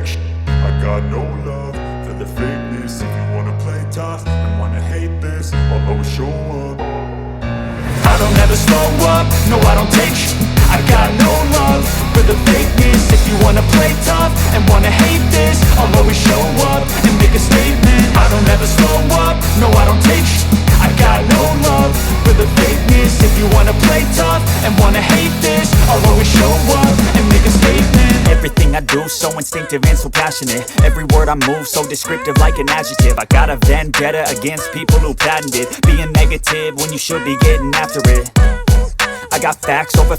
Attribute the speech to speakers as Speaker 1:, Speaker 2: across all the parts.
Speaker 1: take shit. I got no love for the fakeness. If you wanna play tough and wanna hate this, I'll always show up.
Speaker 2: I don't ever slow up, no I don't take shit. I got no love for the fakeness. If you wanna play tough and wanna hate this, I'll always show up and make a statement. I don't ever slow up, no I don't take shit. I got no love for the fakeness. If you wanna play tough and wanna hate this, I'll always show up and make a statement.
Speaker 3: Everything I do so instinctive and so passionate. Every word I move so descriptive like an adjective. I got a vendetta against people who patented being negative when you should be getting after it. I got facts over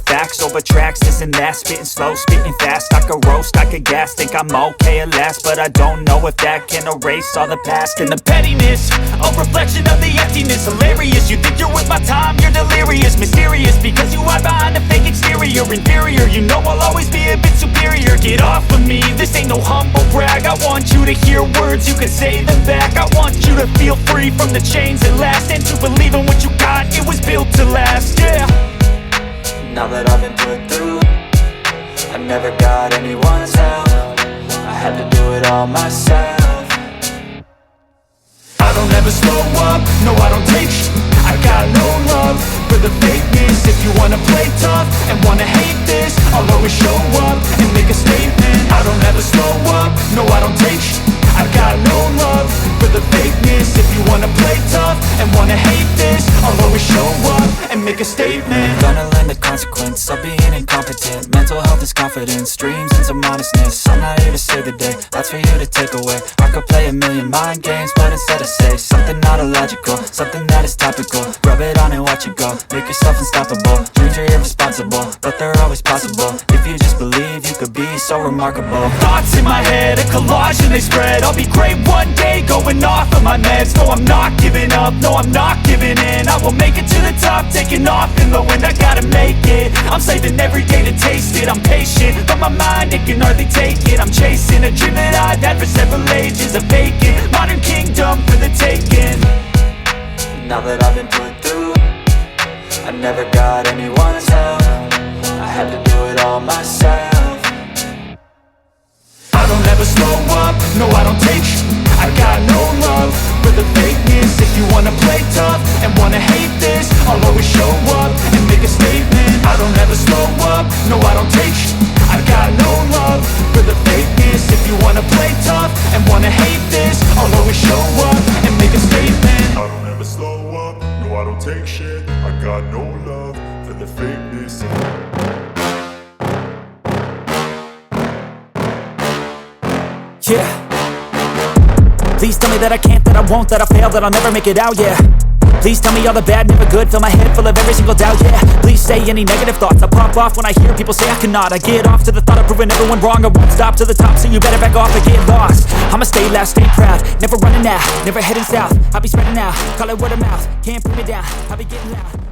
Speaker 3: tracks, this and that. Spitting slow, spitting fast. I could roast, I could gas. Think I'm okay at last, but I don't know if that can erase all the past. And the pettiness, a reflection of the emptiness. Hilarious, you think you're worth my time, you're delirious. Mysterious, because you hide behind a fake exterior. Inferior, you know I'll always be a bit superior. Get off of me, this ain't no humble brag. I want you to hear words, you can say them back. I want you to feel free from the chains at last, and to believe in what you got, it was built to last, yeah. Now that I've been put through, I never got anyone's help. I had to do it all myself.
Speaker 2: I don't ever slow up, no I don't take shit. I got no love for the fakeness. If you wanna play tough and wanna hate this, I'll always show up and make a statement. I don't ever slow up, no I don't take shit. I got no love for the fakeness. If you wanna play tough and wanna hate this, I'll always show up and make a statement.
Speaker 3: Gonna learn the consequence of being incompetent. Mental health is confidence, dreams and some honestness. I'm not here to save the day, that's for you to take away. I could play a million mind games, but instead I say something not illogical, something that is topical. Rub it on and watch it go, make yourself unstoppable. Dreams are irresponsible, but they're always possible. If you just believe, you could be so remarkable.
Speaker 2: Thoughts in my head, a collage and they spread. I'll be great one day, going off of my meds. No, I'm not giving up, no, I'm not giving in. I will make it to the top, taking off in the wind. I gotta make it, I'm saving every day to taste it. I'm patient, but my mind, it can hardly take it. I'm chasing a dream that I've had for several ages. A vacant, modern kingdom for the taking.
Speaker 3: Now that I've been put through, I never got anyone's help. I had to do it all myself.
Speaker 2: I don't ever slow up, no I don't take shit. I got no love for the fakeness. If you wanna play tough and wanna hate this, I'll always show up and make a statement. I don't ever slow up, no I don't take shit. I got no love for the fakeness. If you wanna play tough and wanna hate this, I'll always show up and make a statement.
Speaker 1: I don't ever slow up, no I don't take shit. I got no love for the fakeness.
Speaker 3: Yeah. Please tell me that I can't, that I won't, that I fail, that I'll never make it out, yeah. Please tell me all the bad, never good, fill my head full of every single doubt, yeah. Please say any negative thoughts, I pop off when I hear people say I cannot. I get off to the thought of proving everyone wrong. I won't stop to the top, so you better back off and get lost. I'ma stay loud, stay proud, never running out, never heading south. I'll be spreading out, call it word of mouth, can't put me down, I'll be getting loud.